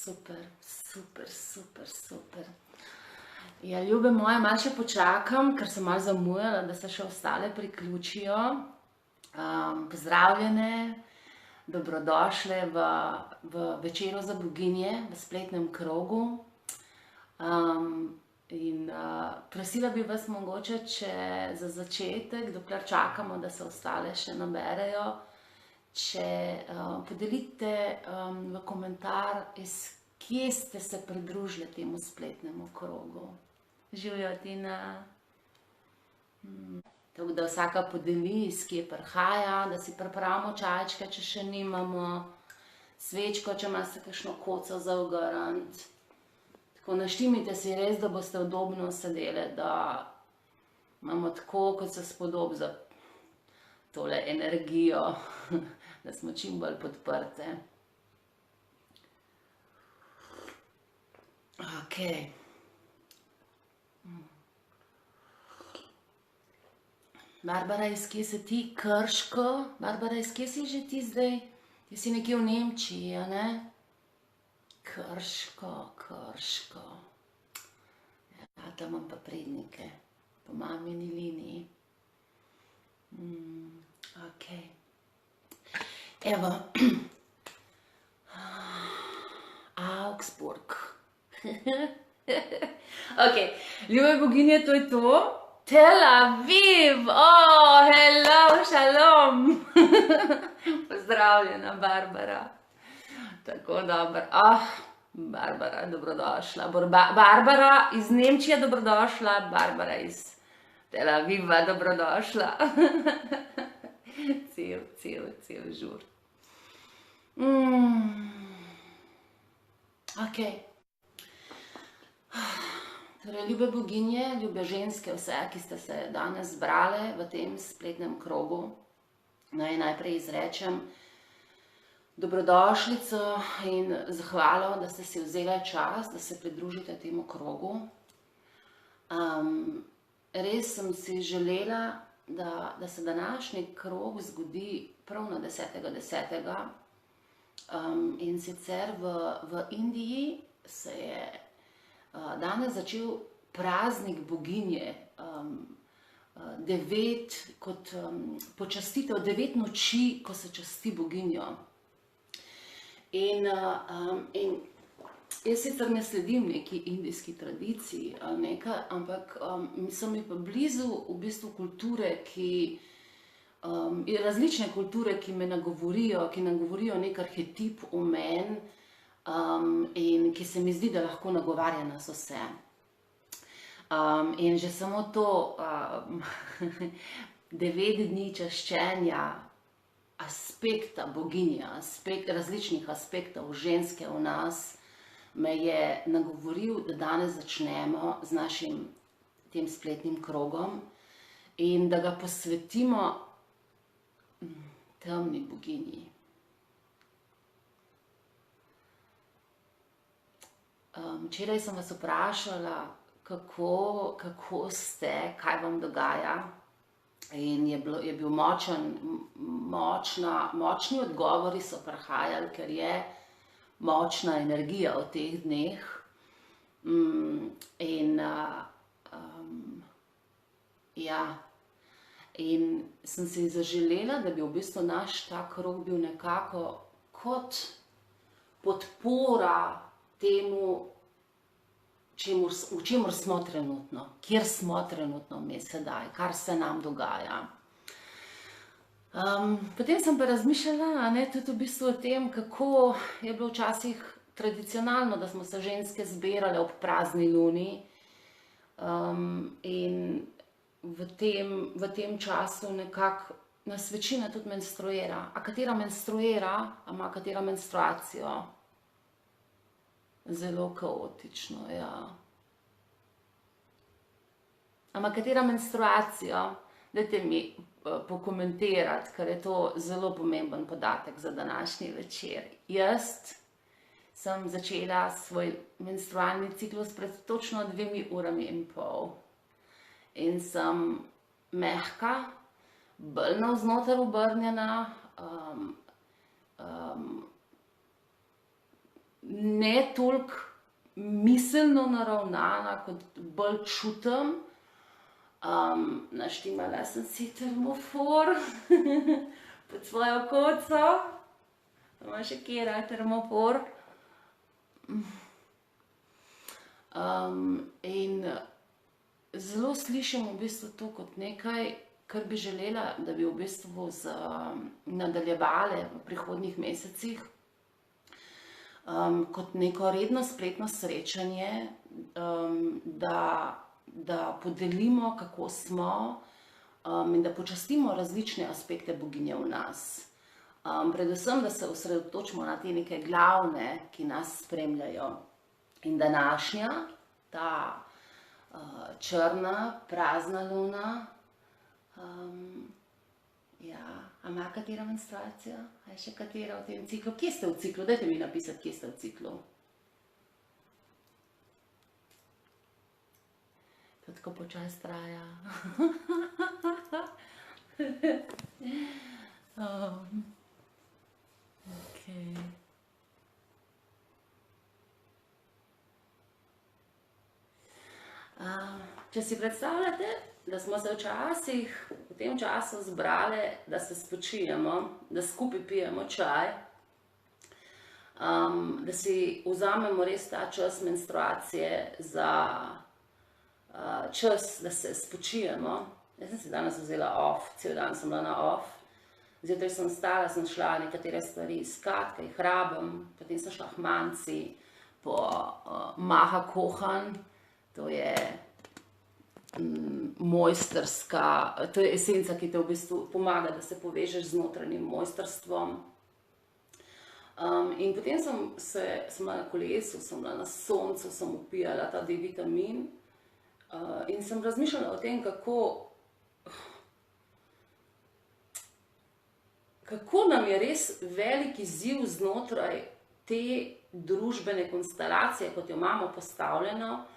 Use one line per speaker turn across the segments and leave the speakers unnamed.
Super, super, super, super. Ja, ljube moje, malo še počakam, ker sem malo zamujala, da se še ostale priključijo. Pozdravljene, dobrodošle v Večeru za boginje, v spletnem krogu. Prosila bi vas mogoče, če za začetek, dokler čakamo, da se ostale še naberejo, če podelite v komentar, iz kje ste se pridružili temu spletnemu krogu. Živjo, Tina. Tako da vsaka podeli, iz kje prihaja, da si pripravimo čajčke, če še nimamo, svečko, če imate kakšno koco za ogrniti. Tako naštimite si res, da boste udobno sedeli, da imamo tako, kot se spodobi za tole energijo, da smo čim bolj podprte. Ok. Barbara, iz kje si ti? Krško? Barbara, iz kje si že ti zdaj? Ti si nekje v Nemčiji, a ne? Krško, Krško. Ja, tam imam pa prednike, po mamini liniji. Ok. Evo. Augsburg. Ok, ljube boginje, to je to. Tel Aviv, hello, šalom. Pozdravljena, Barbara. Tako dobro. Barbara, dobrodošla. Barbara iz Nemčije, dobrodošla. Barbara iz Tel Aviva, dobrodošla. Cel žur. Ok. Torej, ljube boginje, ljube ženske, vse, ki ste se danes zbrale v tem spletnem krogu, naj najprej izrečem dobrodošlico in zahvalo, da ste si vzeli čas, da se pridružite temu krogu. Res sem si želela, da se današnji krog zgodi prav na 10.10. In sicer v Indiji se je danes začel praznik boginje, kot počastitev 9 noči, ko se časti boginjo. In jaz sicer ne sledim neki indijski tradiciji ali nekaj, ampak so mi pa blizu v bistvu kulture, različne kulture, ki me nagovorijo nek arhetip v meni, in ki se mi zdi, da lahko nagovarja nas vse. In že samo to 9 dni čaščenja aspekta boginje, različnih aspektov ženske v nas, me je nagovoril, da danes začnemo z našim tem spletnim krogom in da ga posvetimo temni boginji. Včeraj sem vas vprašala, kako ste, kaj vam dogaja, in je bil močni odgovori so prihajali, ker je močna energija v teh dneh. In sem si zaželela, da bi v bistvu naš ta krog bil nekako kot podpora temu, v čemer smo trenutno, kjer smo trenutno mi sedaj, kar se nam dogaja. Potem sem pa razmišljala, tudi v bistvu o tem, kako je bilo včasih tradicionalno, da smo se ženske zbirale ob prazni luni, in v tem času nekako nas večina tudi menstruira. A katera menstruira, a ima katera menstruacijo? Zelo kaotično, ja. A ima katera menstruacijo? Dajte mi pokomentirati, ker je to zelo pomemben podatek za današnji večer. Jaz sem začela svoj menstrualni ciklus pred točno 2,5 urami. In sem mehka, bolj navznoter obrnjena, ne toliko miselno naravnana, kot bolj čutim. Naštimala sem si termofor pod svojo koco. Ima še kera termofor. In zelo slišim v bistvu to kot nekaj, kar bi želela, da bi v bistvu nadaljevale v prihodnjih mesecih, kot neko redno spletno srečanje, da podelimo, kako smo, in da počastimo različne aspekte boginje v nas. Predvsem, da se osredotočimo na te neke glavne, ki nas spremljajo. In današnja, ta črna, prazna luna, ja, a ima katera menstruacija? A je še katera v tem ciklu? Kje ste v ciklu? Dajte mi napisati, kje ste v ciklu. To tako počas traja. Okay. Če si predstavljate, da smo se včasih v tem času zbrali, da se spočijemo, da skupaj pijemo čaj, da si vzamemo res ta čas menstruacije za čas, da se spočijemo. Jaz sem si danes vzela off, cel dan sem bila na off. Zjutraj sem stala, sem šla nekatere stvari iskat, kaj jih rabim, potem sem šla k Manci po Maha Kohan. To je mojstrska, to je esenca, ki te v bistvu pomaga, da se povežeš z notranjim mojstrstvom. In potem sem bila na kolesu, sem bila na soncu, sem upijala ta D-vitamin in sem razmišljala o tem, kako nam je res velik izziv znotraj te družbene konstelacije, kot jo imamo postavljeno,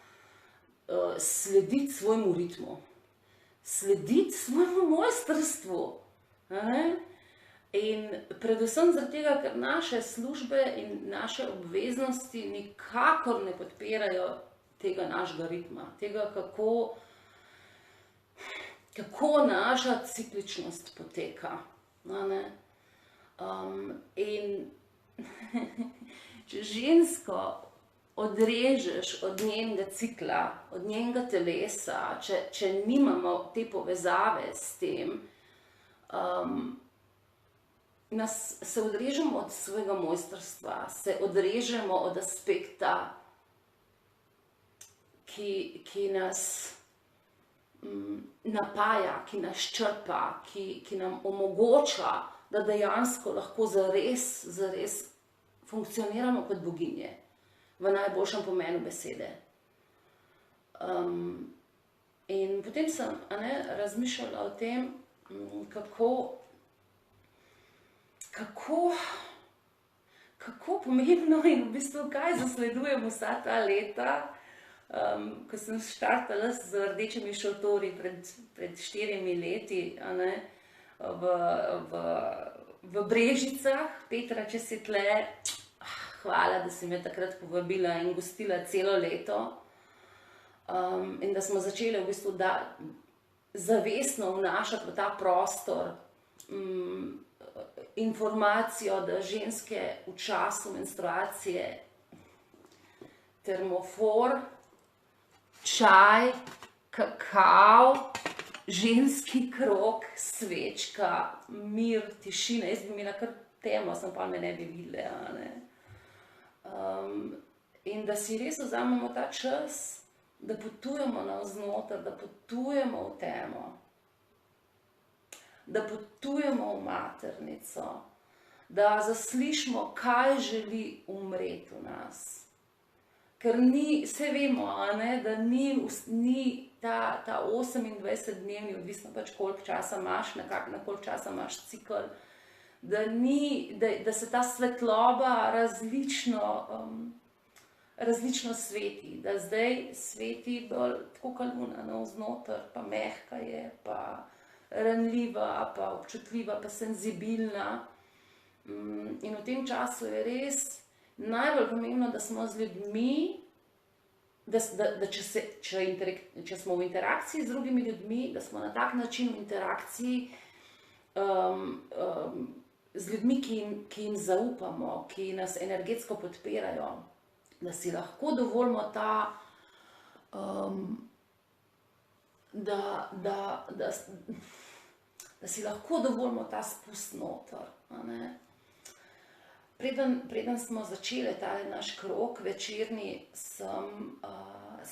slediti svojemu ritmu, slediti svojemu mojstrstvu. In predvsem zaradi tega, ker naše službe in naše obveznosti nikakor ne podpirajo tega našega ritma, tega, kako naša cikličnost poteka. In če žensko odrežeš od njenega cikla, od njenega telesa, če nimamo te povezave s tem, se odrežemo od svojega mojstrstva, se odrežemo od aspekta, ki nas napaja, ki nas črpa, ki nam omogoča, da dejansko lahko zares funkcioniramo kot boginje. V najboljšem pomenu besede. In potem sem razmišljala o tem, kako pomembno in v bistvu kaj zasledujem vsa ta leta, ko sem štartala z rdečimi šotori pred 4 leti, v Brežicah. Petra, če si tle, hvala, da si me takrat povabila in gostila celo leto. In da smo začeli v bistvu zavestno vnašati v ta prostor informacijo, da ženske v času menstruacije termofor, čaj, kakav, ženski krog, svečka, mir, tišina. Jaz bi imela kar temo, sem pa me ne bi videla. In da si res vzamemo ta čas, da potujemo navznoter, da potujemo v temo, da potujemo v maternico, da zaslišimo, kaj želi umreti v nas. Ker saj vemo, da ni ta 28-dnevni, odvisno pač koliko časa imaš, na koliko časa imaš cikl, da se ta svetloba različno sveti, da zdaj sveti bolj tako kot luna navznoter, pa mehka je, pa ranljiva, pa občutljiva, pa senzibilna. In v tem času je res najbolj pomembno, da smo z ljudmi, da če smo v interakciji z drugimi ljudmi, da smo na tak način v interakciji z ljudmi, ki jim zaupamo, ki nas energetsko podpirajo, da si lahko dovolimo da si lahko dovolimo ta spust noter. Preden smo začeli ta naš krog večerni, sem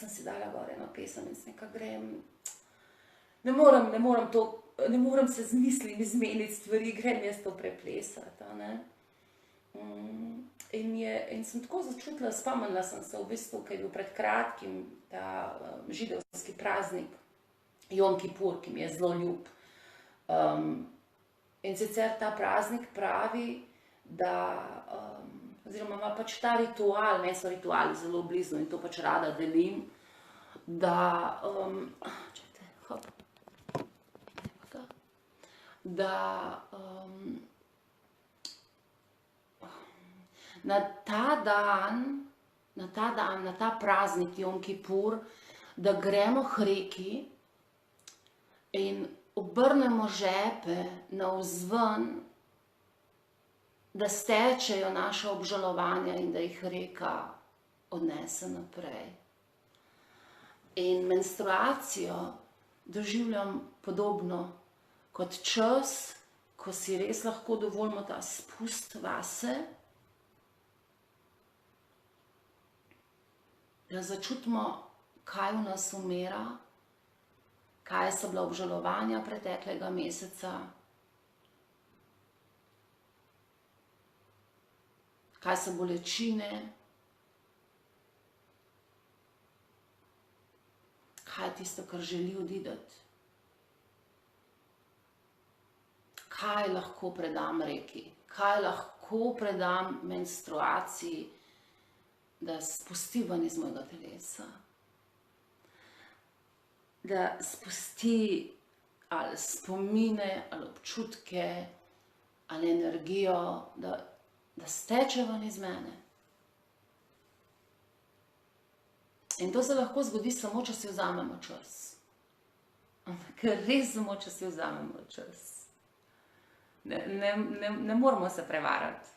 si dala gor eno pesem in sem nekaj grem. Ne morem se z mislimi zmeniti stvari, grem jaz to preplesati. In sem tako začutila, spomnila sem se v bistvu, ker je bil pred kratkim ta židovski praznik, Jom Kipur, ki mi je zelo ljub. In sicer ta praznik pravi, oziroma ima pač ta ritual, meni so rituali zelo blizu in to pač rada delim, na ta praznik Jom Kipur, da gremo k reki in obrnemo žepe navzven, da stečejo naša obžalovanja in da jih reka odnese naprej. In menstruacijo doživljam podobno kot čas, ko si res lahko dovolimo ta spust vase, da začutimo, kaj v nas umira, kaj so bila obžalovanja preteklega meseca, kaj so bolečine, kaj je tisto, kar želi odideti, kaj lahko predam reki, kaj lahko predam menstruaciji, da spusti ven iz mojega telesa, da spusti ali spomine, ali občutke, ali energijo, da steče ven iz mene. In to se lahko zgodi samo, če si vzamemo čas. Ampak res samo, če si vzamemo čas. Ne moramo se prevarati.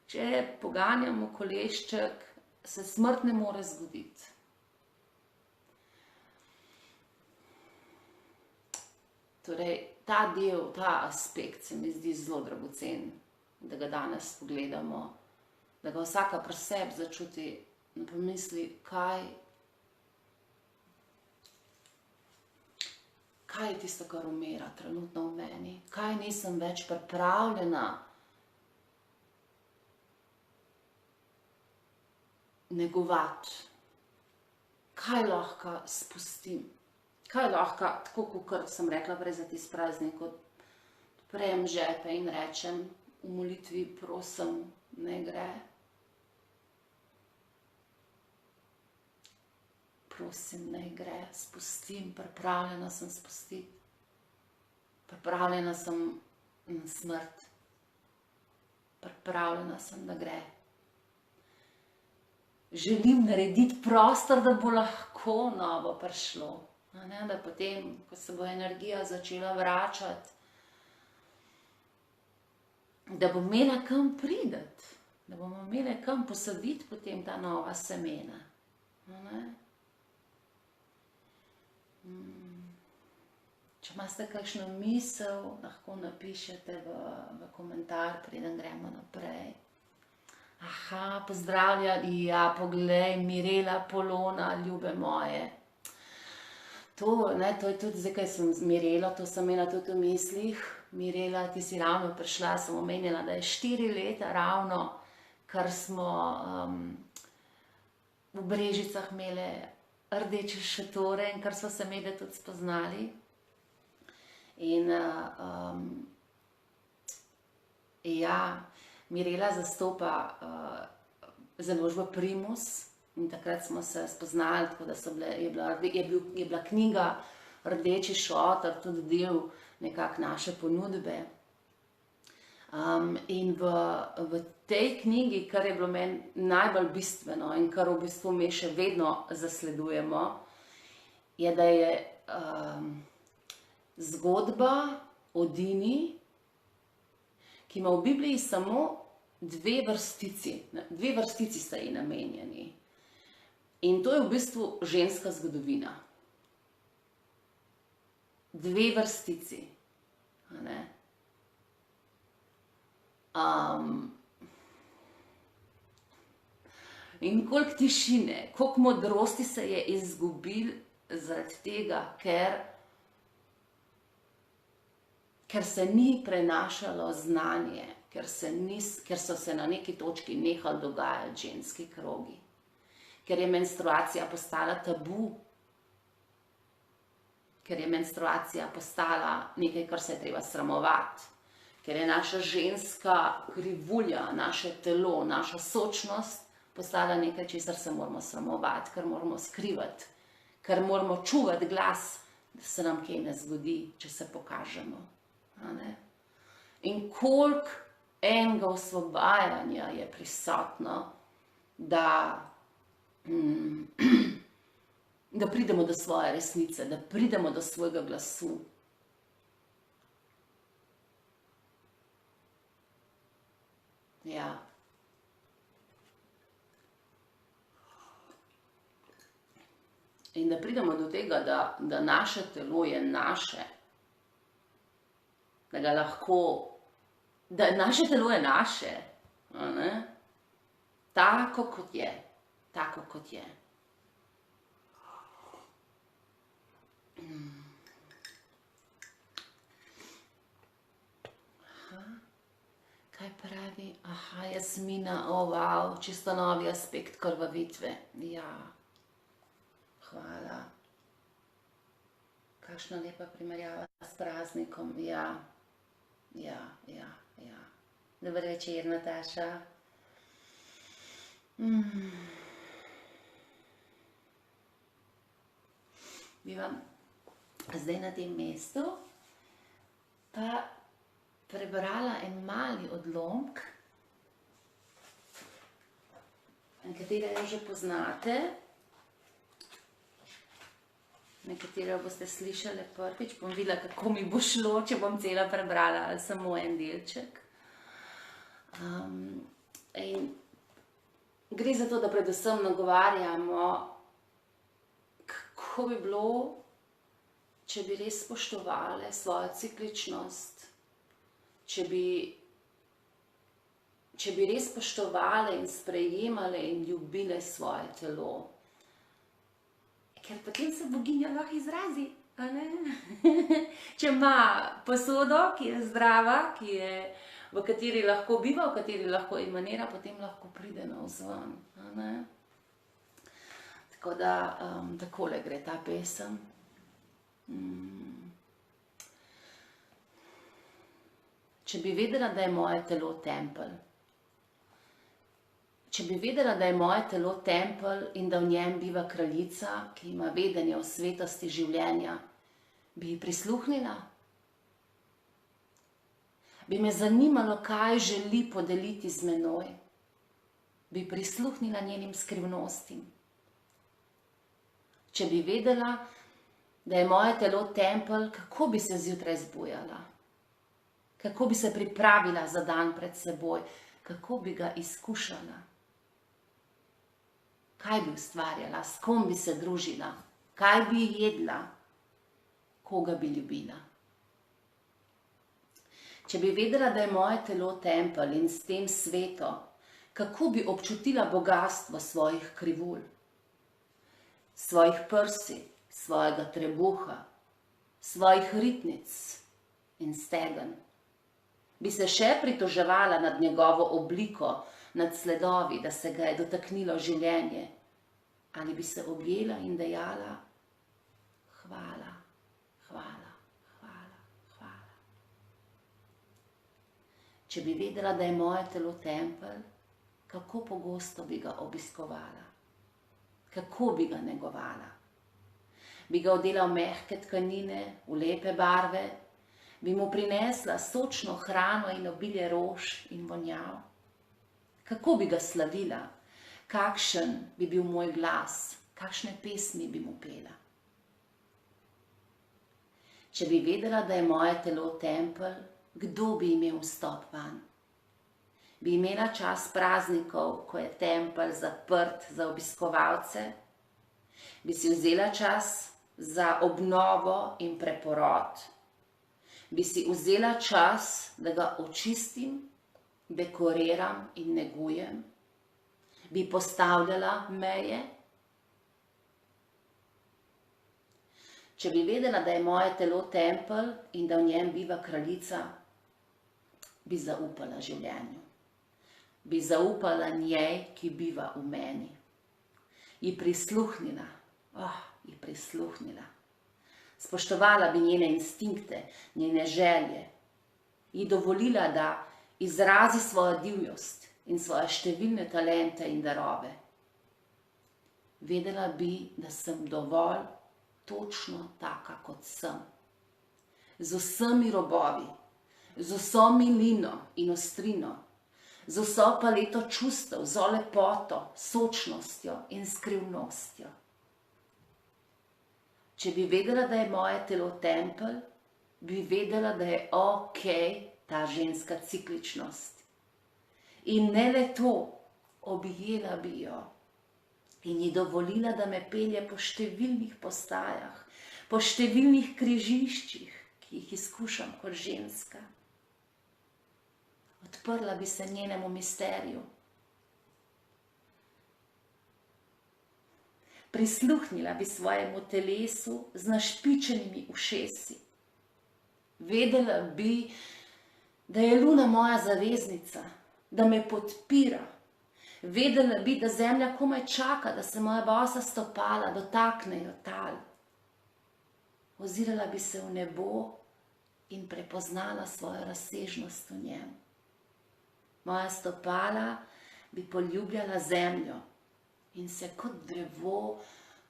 Če poganjamo kolešček, se smrt ne more zgoditi. Torej, ta del, ta aspekt se mi zdi zelo dragocen, da ga danes pogledamo, da ga vsaka pri sebi začuti in pomisli, kaj je tisto, kar umira trenutno v meni, kaj nisem več pripravljena negovati, kaj lahko spustim, kaj lahko, tako kot sem rekla prej za tisti praznik, odprem žepe in rečem v molitvi, prosim, ne gre. Prosim, ne gre, spustim, pripravljena sem spustiti. Pripravljena sem na smrt. Pripravljena sem, da gre. Želim narediti prostor, da bo lahko novo prišlo. Da potem, ko se bo energija začela vračati, da bomo imeli kam priti, da bomo imeli kam posaditi potem ta nova semena. Če imate kakšno misel, lahko napišete v komentar, preden gremo naprej. Aha, pozdravljali, ja, poglej, Mirela Polona, ljube moje. To je tudi, zdaj, kaj sem Mirela, to sem imela tudi v mislih. Mirela, ti si ravno prišla, sem omenila, da je 4 leta ravno, kar smo v Brežicah imeli rdeče šotore in kar smo se imeli tudi spoznali. In ja, Mirela zastopa založbo Primus in takrat smo se spoznali, tako da je bila knjiga Rdeči šotor tudi del nekako naše ponudbe. In v tej knjigi, kar je bilo meni najbolj bistveno in kar v bistvu mi še vedno zasledujemo, je, da je zgodba o Dini, ki ima v Bibliji samo dve vrstici sta ji namenjeni. In to je v bistvu ženska zgodovina. Dve vrstici. A ne? In koliko tišine, koliko modrosti se je izgubil zaradi tega, ker se ni prenašalo znanje, ker so se na neki točki nehali dogajati ženski krogi, ker je menstruacija postala tabu, ker je menstruacija postala nekaj, kar se je treba sramovati, ker je naša ženska krivulja, naše telo, naša sočnost postala nekaj, česar se moramo sramovati, kar moramo skrivati, kar moramo čuvati glas, da se nam kaj ne zgodi, če se pokažemo. In koliko enega osvobajanja je prisotno, da pridemo do svoje resnice, da pridemo do svojega glasu. Ja. In da pridemo do tega, da naše telo je naše, da naše telo je naše, tako kot je, tako kot je. Kaj pravi? Aha, Jasmina, wow, čisto novi aspekt krvavitve. Ja, hvala. Kakšna lepa primerjava s praznikom. Ja. Dober večer, Nataša. Bi vam zdaj na tem mestu pa prebrala en mali odlomek, katerega že poznate, nekatere boste slišali prvič, bom videla, kako mi bo šlo, če bom cela prebrala ali samo en delček. In gre za to, da predvsem nagovarjamo, kako bi bilo, če bi res spoštovali svojo cikličnost, če bi res spoštovali in sprejemali in ljubili svoje telo. Ker potem se boginja lahko izrazi, a ne? Če ima posodo, ki je zdrava, v kateri lahko biva, v kateri lahko emanira, potem lahko pride navzven, a ne? Tako da, takole gre ta pesem. Če bi vedela, da je moje telo tempelj, če bi vedela, da je moje telo tempelj in da v njem biva kraljica, ki ima vedenje o svetosti življenja, bi ji prisluhnila? Bi me zanimalo, kaj želi podeliti z menoj? Bi prisluhnila njenim skrivnostim? Če bi vedela, da je moje telo tempelj, kako bi se zjutraj zbujala? Kako bi se pripravila za dan pred seboj? Kako bi ga izkušala? Kaj bi ustvarjala? S kom bi se družila? Kaj bi jedla? Koga bi ljubila? Če bi vedela, da je moje telo tempelj in s tem sveto, kako bi občutila bogastvo svojih krivulj, svojih prsi, svojega trebuha, svojih ritnic in stegen? Bi se še pritoževala nad njegovo obliko, nad sledovi, da se ga je dotaknilo življenje? Ali bi se objela in dejala: hvala, hvala, hvala, hvala? Če bi vedela, da je moje telo tempelj, kako pogosto bi ga obiskovala? Kako bi ga negovala? Bi ga odela v mehke tkanine, v lepe barve? Bi mu prinesla sočno hrano in obilje rož in vonjav? Kako bi ga slavila? Kakšen bi bil moj glas? Kakšne pesmi bi mu pela? Če bi vedela, da je moje telo tempelj, kdo bi imel vstop vanj? Bi imela čas praznikov, ko je tempelj zaprt za obiskovalce? Bi si vzela čas za obnovo in preporod? Bi si vzela čas, da ga očistim, dekoriram in negujem? Bi postavljala meje? Če bi vedela, da je moje telo tempelj in da v njem biva kraljica, bi zaupala življenju. Bi zaupala njej, ki biva v meni. Ji prisluhnila, ji prisluhnila. Spoštovala bi njene instinkte, njene želje. Ji dovolila, da izrazi svojo divjost in svoje številne talente in darove. Vedela bi, da sem dovolj točno taka, kot sem. Z vsemi robovi, z vso milino in ostrino, z vso paleto čustev, z vso lepoto, sočnostjo in skrivnostjo. Če bi vedela, da je moje telo tempelj, bi vedela, da je okej ta ženska cikličnost. In ne le to, objela bi jo in ji dovolila, da me pelje po številnih postajah, po številnih križiščih, ki jih izkušam kot ženska. Odprla bi se njenemu misteriju. Prisluhnila bi svojemu telesu z našpičenimi ušesi. Vedela bi, da je luna moja zaveznica, da me podpira. Vedela bi, da zemlja komaj čaka, da se moja bosa stopala dotaknejo tal. Ozirala bi se v nebo in prepoznala svojo razsežnost v njem. Moja stopala bi poljubljala zemljo in se kot drevo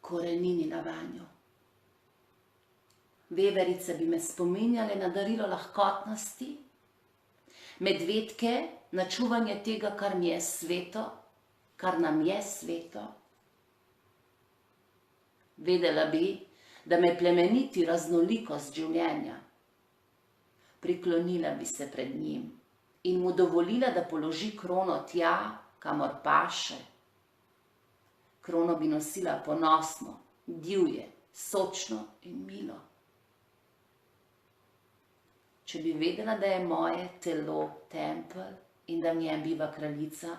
koreninila vanjo. Veverice bi me spominjale na darilo lahkotnosti, medvedke na čuvanje tega, kar mi je sveto, kar nam je sveto. Vedela bi, da me plemeniti raznolikost življenja. Priklonila bi se pred njim in mu dovolila, da položi krono tja, kamor paše. Krono bi nosila ponosno, divje, sočno in milo. Če bi vedela, da je moje telo tempelj in da v njem biva kraljica,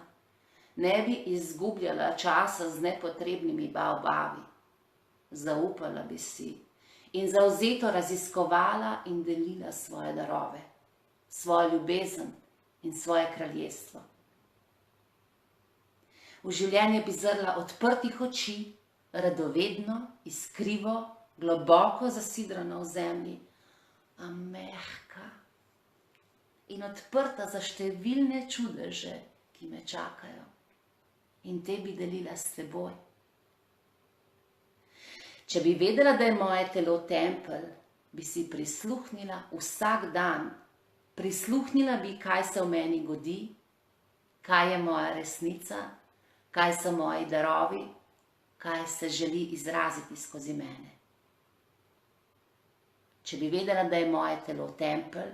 ne bi izgubljala časa z nepotrebnimi baobavi. Zaupala bi si in zavzeto raziskovala in delila svoje darove, svojo ljubezen in svoje kraljestvo. V življenje bi zrla odprtih oči, radovedno, iskrivo, globoko zasidrana v zemlji, a mehka in odprta za številne čudeže, ki me čakajo, in te bi delila s teboj. Če bi vedela, da je moje telo tempelj, bi si prisluhnila vsak dan, prisluhnila bi, kaj se v meni godi, kaj je moja resnica, kaj so moji darovi, kaj se želi izraziti skozi mene. Če bi vedela, da je moje telo tempelj,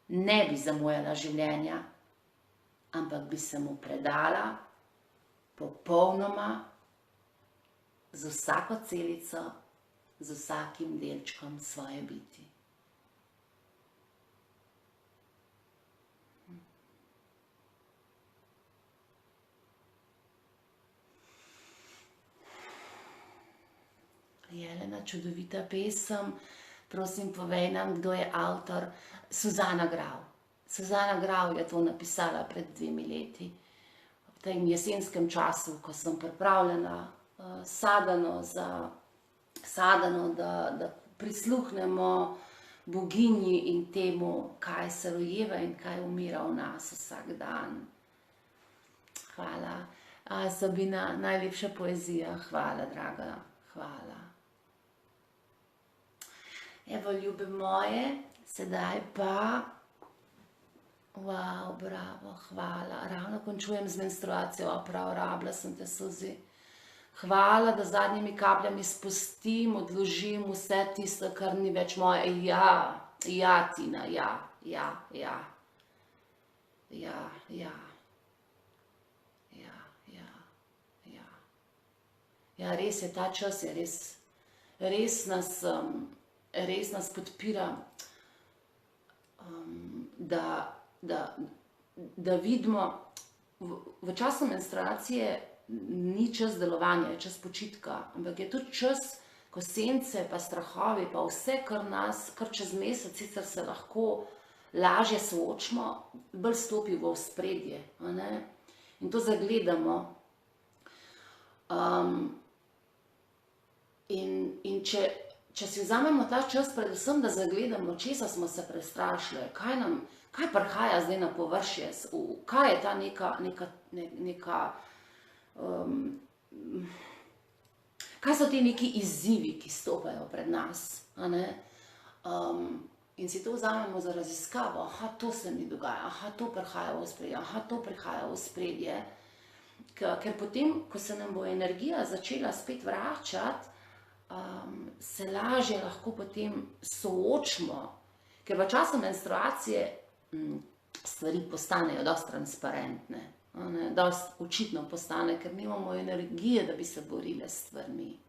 ne bi zamujala življenja, ampak bi se mu predala popolnoma, z vsako celico, z vsakim delčkom svoje biti. Jelena, čudovita pesem. Prosim, povej nam, kdo je avtor. Suzana Grau. Suzana Grau je to napisala pred 2 leti. V tem jesenskem času, ko sem pripravljena Sadano, da prisluhnemo boginji in temu, kaj se rojeva in kaj umira v nas vsak dan. Hvala. Sabina, najlepša poezija. Hvala, draga. Hvala. Evo, ljube moje, Sedaj pa, wow, bravo, hvala. Ravno končujem z menstruacijo, prav, rabila sem te suzi. Hvala, da z zadnjimi kapljami spustim, odložim vse tisto, kar ni več moje. Ja, Tina, ja. Ja, res je, ta čas je res nas podpira, da vidimo, v času menstruacije ni čas delovanja, je čas počitka, ampak je tudi čas, ko sence pa strahovi pa vse, kar čez mesec sicer se lahko lažje soočimo, bolj stopi v ospredje, a ne? In to zagledamo. In če si vzamemo ta čas predvsem, da zagledamo, česa smo se prestrašili, kaj prihaja zdaj na površje, kaj je ta neka kaj so ti neki izzivi, ki stopajo pred nas, a ne? In si to vzamemo za raziskavo, aha, to se mi dogaja, aha, to prihaja v ospredje, aha, to prihaja v ospredje. Ker potem, ko se nam bo energija začela spet vračati, se lažje lahko potem soočimo, ker v času menstruacije stvari postanejo dosti transparentne, dosti očitno postane, ker nimamo energije, da bi se borile s stvarmi.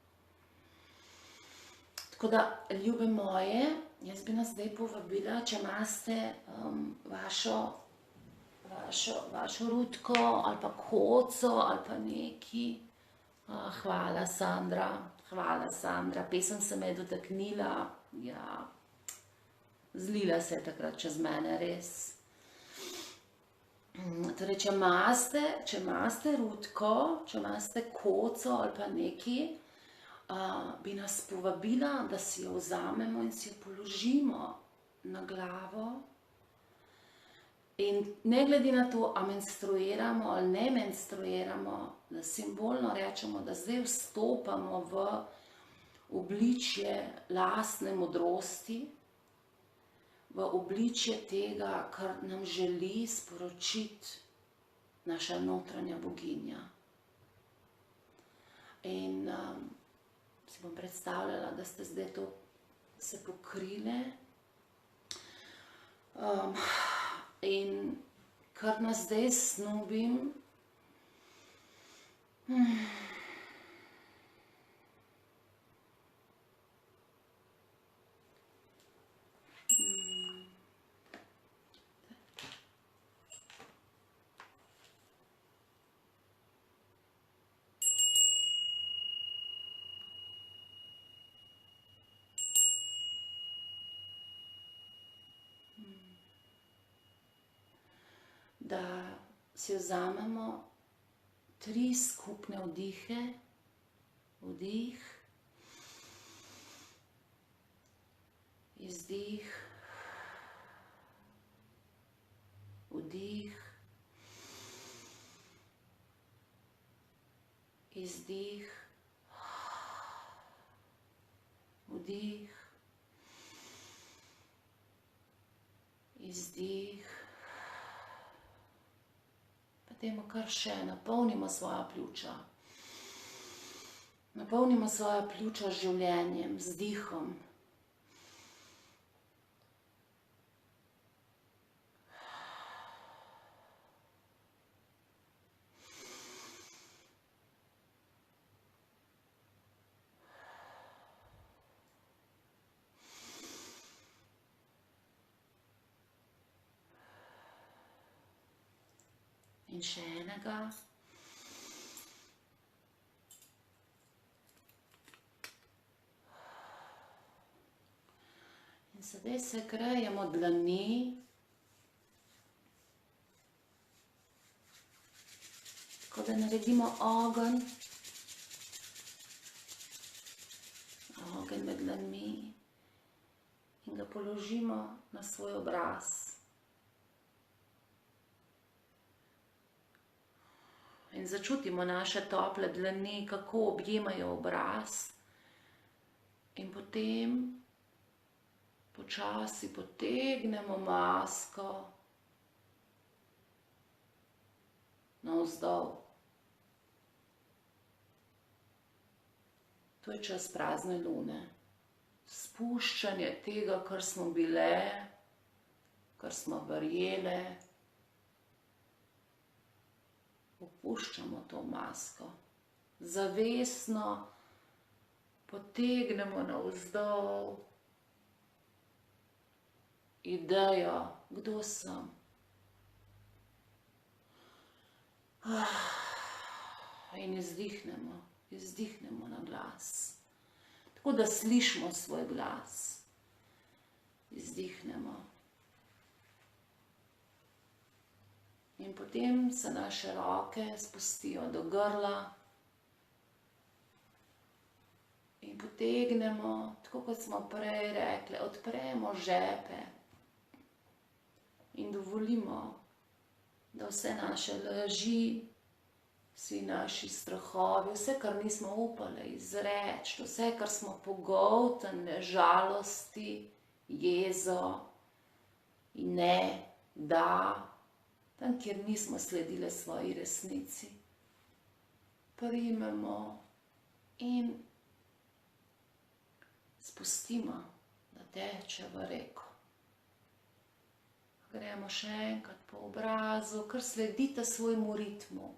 Tako da, ljube moje, jaz bi nas zdaj povabila, če imate vašo rutko ali pa koco ali pa neki. Hvala, Sandra, pesem se me je dotaknila, ja, zlila se je takrat čez mene, res. Torej, če imate rutko, če imate koco ali pa neki, bi nas povabila, da si jo vzamemo in si jo položimo na glavo. In ne glede na to, a menstruiramo ali ne menstruiramo, da simbolno rečemo, da zdaj vstopamo v obličje lastne modrosti, v obličje tega, kar nam želi sporočiti naša notranja boginja. In si bom predstavljala, da ste zdaj to se pokrile. In kar nas zdaj snubim, da si vzamemo 3 skupne vdihe, vdih, izdih, vdih, izdih, vdih, izdih. Dajmo kar še, napolnimo svoja pljuča. Napolnimo svoja pljuča z življenjem, z dihom. In še enega. In sedaj se grejemo dlani, tako da naredimo ogenj med dlanmi in ga položimo na svoj obraz. In začutimo naše tople dlani, kako objemajo obraz. In potem Počasi potegnemo masko navzdol. To je čas prazne lune. Spuščanje tega, kar smo bile, kar smo verjele. Opuščamo to masko. Zavestno potegnemo navzdol idejo, kdo sem. In izdihnemo na glas. Tako da slišimo svoj glas. Izdihnemo. In potem se naše roke spustijo do grla in potegnemo, tako kot smo prej rekli, odpremo žepe in dovolimo, da vse naše laži, vsi naši strahovi, vse, kar nismo upali izreči, vse, kar smo pogoltnili, žalosti, jezo in ne, da, tam, kjer nismo sledile svoji resnici, primemo in spustimo, da teče v reko. Gremo še enkrat po obrazu, kar sledite svojemu ritmu.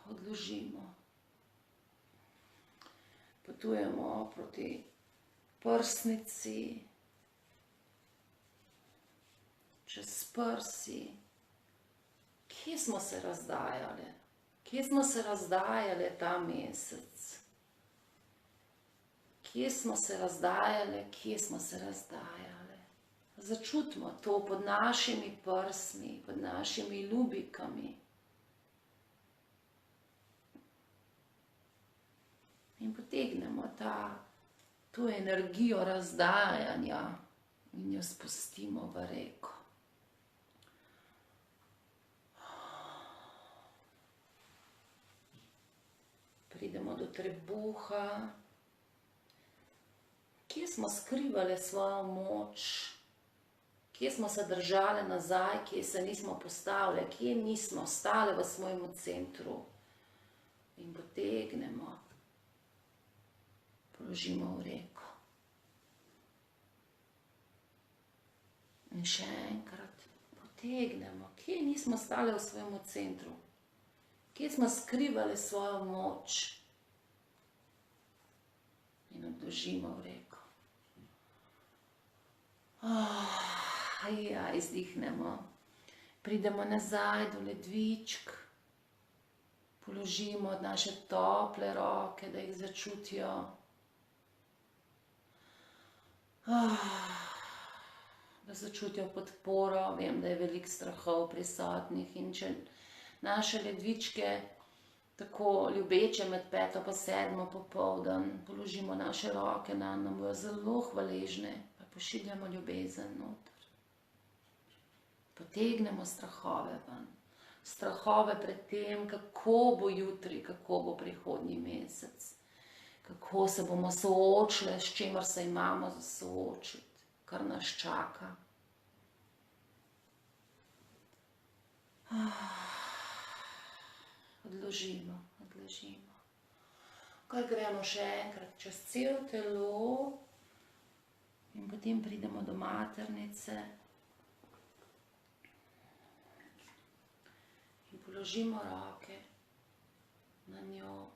Odložimo. Potujemo proti prsnici, čez prsi. Kje smo se razdajali? Kje smo se razdajali ta mesec? Kje smo se razdajali? Kje smo se razdajali? Začutimo to pod našimi prsmi, pod našimi ljubikami. In potegnemo to energijo razdajanja in jo spustimo v reko. Pridemo do trebuha. Kje smo skrivali svojo moč? Kje smo se držali nazaj, kje se nismo postavili, kje nismo stali v svojemu centru? In potegnemo, položimo v reko. In še enkrat potegnemo, kje nismo stali v svojemu centru? Kje smo skrivali svojo moč? In odložimo v reko. Izdihnemo. Pridemo nazaj do ledvičk. Položimo naše tople roke, da jih začutijo. Da začutijo podporo. Vem, da je veliko strahov prisotnih in če naše ledvičke tako ljubeče med 5. pa 7. popoldan položimo naše roke na nam, bojo zelo hvaležne, pa pošiljamo ljubezen noter. Potegnemo strahove ven. Strahove pred tem, kako bo jutri, kako bo prihodnji mesec, kako se bomo soočili, s čimer se imamo soočiti, kar nas čaka. Odložimo. Kar gremo še enkrat čez celo telo in potem pridemo do maternice in položimo roke na njo.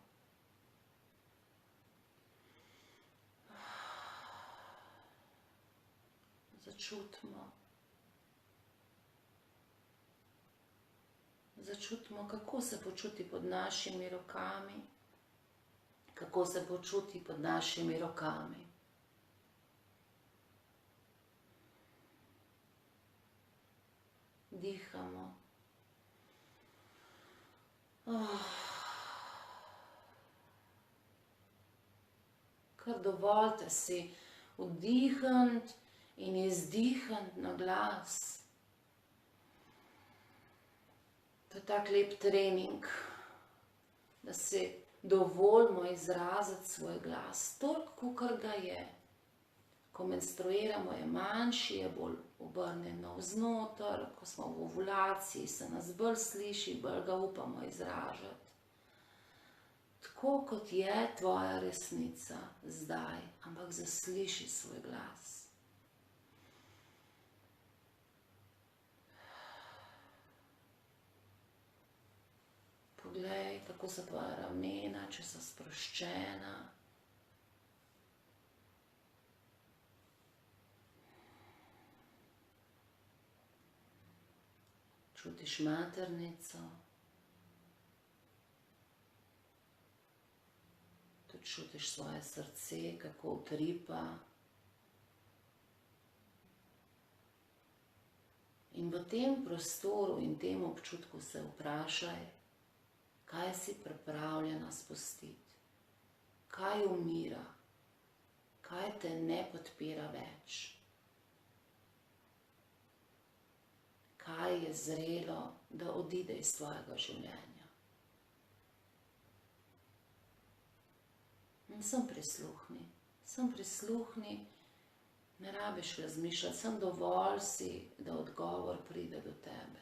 Začutimo, kako se počuti pod našimi rokami, kako se počuti pod našimi rokami. Dihamo. Kar dovolite si vdihniti in izdihniti na glas. To je tak lep trening, da si dovolimo izraziti svoj glas, toliko, kakor ga je. Ko menstruiramo, je manjši, je bolj obrnjen navznoter, ko smo v ovulaciji, se nas bolj sliši, bolj ga upamo izražati. Tako kot je tvoja resnica zdaj, ampak zasliši svoj glas. Poglej, kako so tvoja ramena, če so sproščena. Čutiš maternico. Tudi čutiš svoje srce, kako utripa. In v tem prostoru in tem občutku se vprašaj, kaj si pripravljena spustiti, kaj umira, kaj te ne podpira več, kaj je zrelo, da odide iz tvojega življenja. In sem prisluhni, ne rabiš razmišljati, sem dovolj si, da odgovor pride do tebe.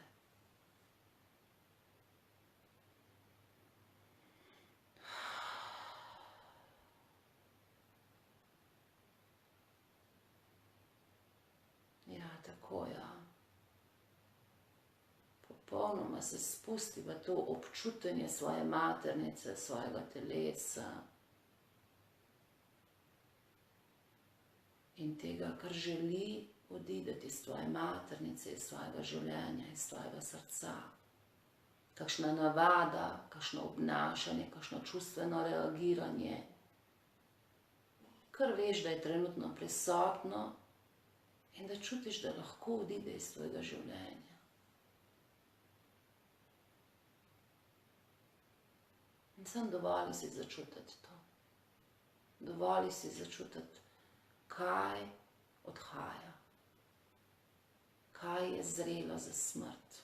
Ja, tako, ja. Popolnoma se spusti v to občutenje svoje maternice, svojega telesa in tega, kar želi odideti iz tvoje maternice, iz svojega življenja, iz tvojega srca. Kakšna navada, kakšno obnašanje, kakšno čustveno reagiranje, kar veš, da je trenutno prisotno in da čutiš, da lahko odide iz tvojega življenja. In samo dovolj si začutiti to. Dovolj si začutiti, kaj odhaja, kaj je zrelo za smrt.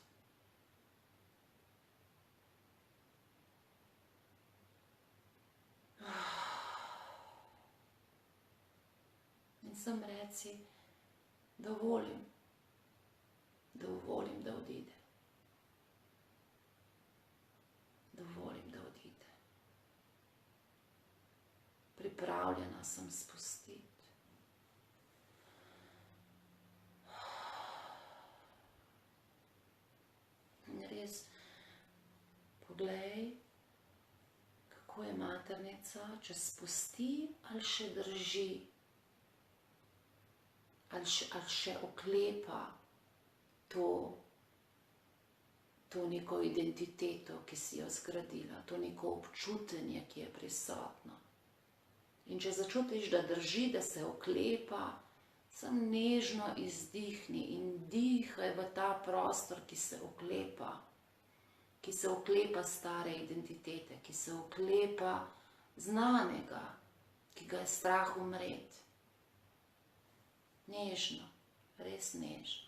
In samo reci, dovolim, da odide. Dovolim, da odide. Pripravljena sem spustiti. In res, poglej, kako je maternica, če spusti ali še drži, ali še oklepa to neko identiteto, ki si jo zgradila, to neko občutenje, ki je prisotno. In če začutiš, da drži, da se oklepa, samo nežno izdihni in dihaj v ta prostor, ki se oklepa stare identitete, ki se oklepa znanega, ki ga je strah umreti. Nežno, res nežno.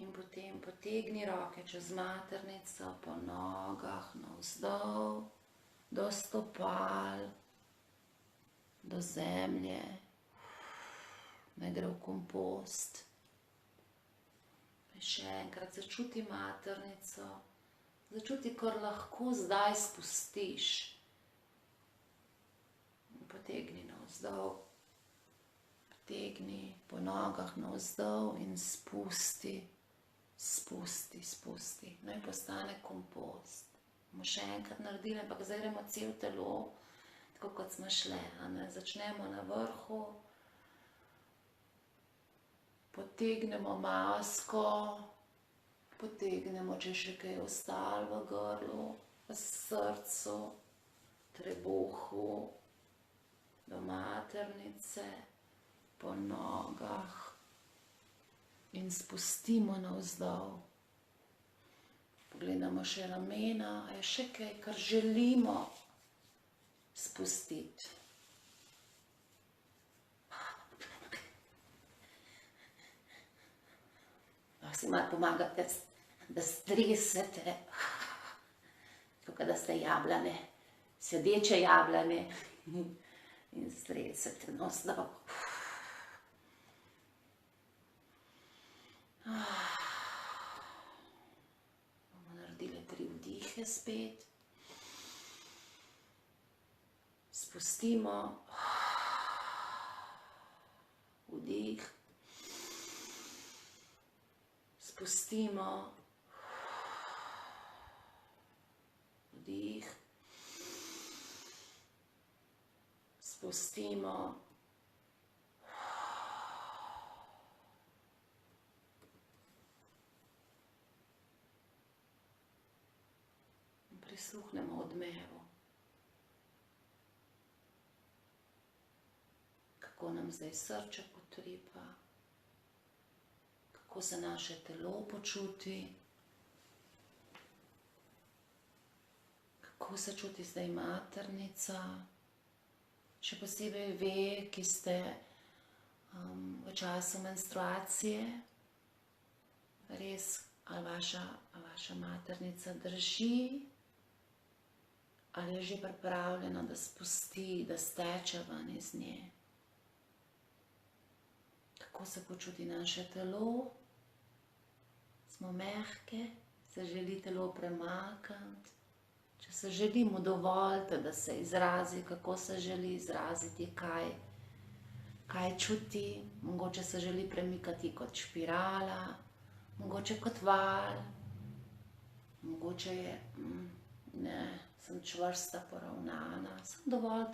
In potem potegni roke čez maternico, po nogah, navzdol, do stopal, do zemlje, naj gre v kompost. In še enkrat začuti maternico, začuti, kar lahko zdaj spustiš. In potegni navzdol, potegni po nogah navzdol in spusti. Spusti, naj postane kompost. Bomo še enkrat naredili, ampak zdaj gremo cel telo, tako kot smo šle. Začnemo na vrhu, potegnemo masko, potegnemo, če še kaj ostalo v grlu, v srcu, trebuhu, do maternice, po nogah. In spustimo navzdol. Pogledamo še ramena, a je še kaj, kar želimo spustiti. Lahko si malo pomagate, da stresete, tako da ste jablane, sedeče jablane in stresete navzdol. Bomo naredili 3 vdihe spet. Spustimo. Vdih. Spustimo. Vdih. Spustimo. Prisluhnemo odmevu. Kako nam zdaj srce potripa, kako se naše telo počuti, kako se čuti zdaj maternica, še posebej ve, ki ste v času menstruacije, res, ali vaša maternica drži, ali je že pripravljena, da spusti, da steče ven iz nje. Kako se počuti naše telo? Smo mehke, se želi telo premakniti. Če se želimo, dovolite, da se izrazi, kako se želi izraziti, kaj čuti. Mogoče se želi premikati kot špirala, mogoče kot val, mogoče je, ne, sem čvrsta, poravnana. Samo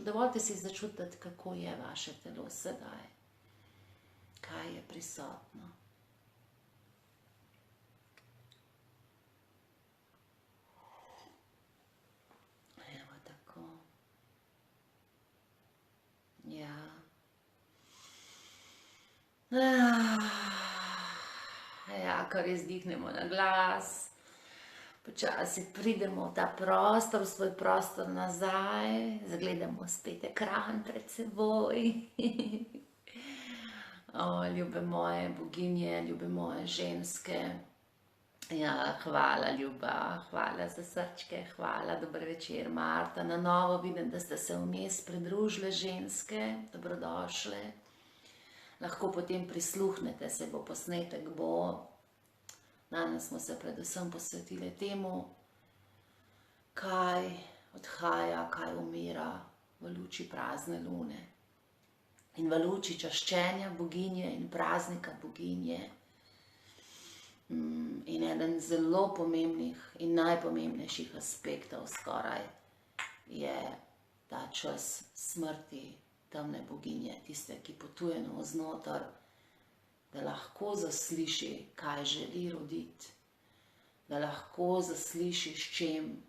dovolite si začutiti, kako je vaše telo sedaj. Kaj je prisotno. Evo tako. Ja. Ja, kar izdihnemo na glas. Počasi pridemo v ta prostor, v svoj prostor nazaj. Zagledamo spet ekran pred seboj. O, ljube moje boginje, ljube moje ženske. Ja, hvala ljuba, hvala za srčke, hvala, dober večer Marta. Na novo vidim, da ste se vmes pridružile ženske, dobrodošle. Lahko potem prisluhnete, se bo posnetek bo. Danes smo se predvsem posvetili temu, kaj odhaja, kaj umira v luči prazne lune. In v luči čaščenja boginje in praznika boginje. In eden zelo pomembnih in najpomembnejših aspektov skoraj je ta čas smrti temne boginje, tiste, ki potuje navznoter, da lahko zasliši, kaj želi roditi, da lahko zasliši, s čim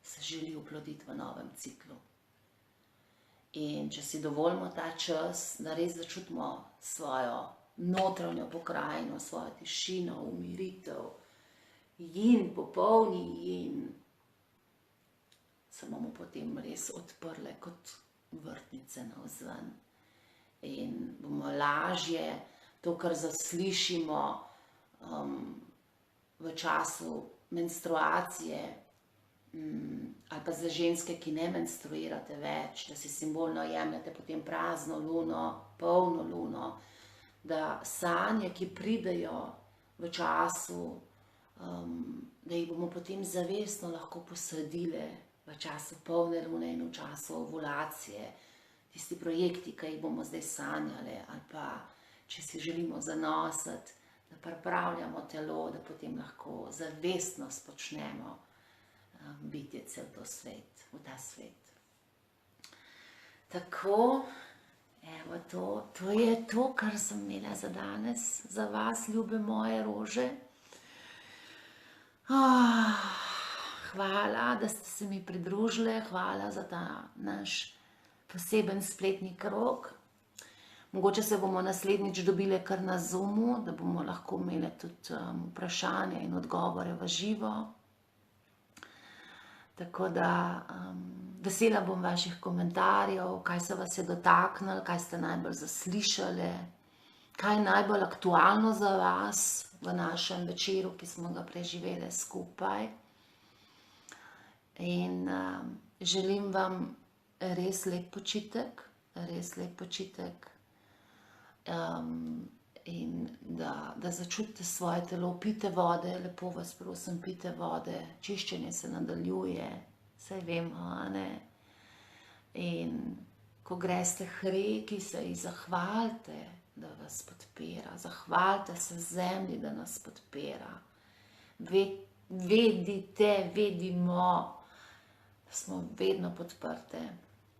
se želi oploditi v novem ciklu. In če si dovolimo ta čas, da res začutimo svojo notranjo pokrajino, svojo tišino, umiritev, jin, popolni jin, se bomo potem res odprle kot vrtnice navzven. In bomo lažje to, kar zaslišimo v času menstruacije, ali pa za ženske, ki ne menstruirate več, da si simbolno jemljete potem prazno luno, polno luno, da sanje, ki pridejo v času, da jih bomo potem zavestno lahko posadile v času polne lune in v času ovulacije, tisti projekti, ki jih bomo zdaj sanjali, ali pa če si želimo zanositi, da pripravljamo telo, da potem lahko zavestno spočnemo biti cel to svet, v ta svet. Tako, evo to je to, kar sem imela za danes, za vas, ljube moje rože. Hvala, da ste se mi pridružile, hvala za ta naš poseben spletni krog. Mogoče se bomo naslednjič dobile kar na Zoomu, da bomo lahko imeli tudi vprašanja in odgovore v živo. Tako da vesela bom vaših komentarjev, kaj se vas je dotaknilo, kaj ste najbolj zaslišali, kaj je najbolj aktualno za vas v našem večeru, ki smo ga preživeli skupaj. In želim vam res lep počitek, in da začutite svoje telo, pite vode, lepo vas prosim, pite vode, čiščenje se nadaljuje, saj vemo, a ne? In ko greste k reki, se ji zahvalite, da vas podpira, zahvalite se zemlji, da nas podpira. Vedimo, da smo vedno podprte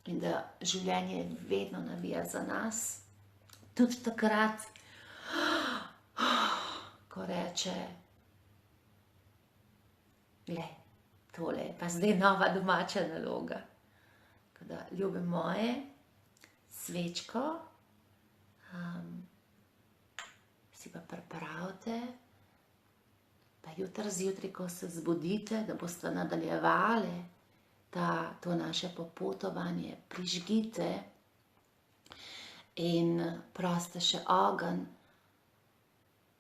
in da življenje vedno navija za nas. Tudi takrat, ko reče, le, tole je pa zdaj nova domača naloga. Tako da, ljube moje, svečko si pa pripravite, pa jutri zjutraj, ko se zbudite, da boste nadaljevali to naše popotovanje, prižgite in prosite še ogenj,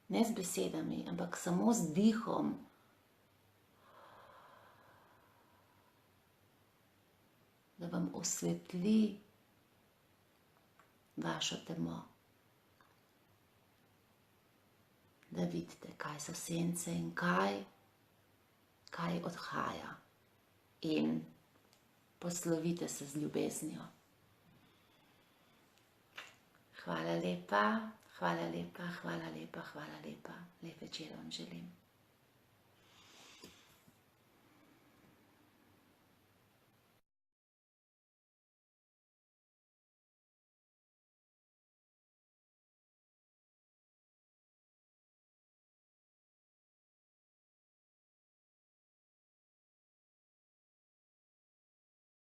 ne z besedami, ampak samo z dihom. Da vam osvetli vašo temo. Da vidite, kaj so sence in kaj odhaja. In poslovite se z ljubeznijo. Hvala lepa, hvala lepa, hvala lepa, hvala lepa. Lep večer vam želim.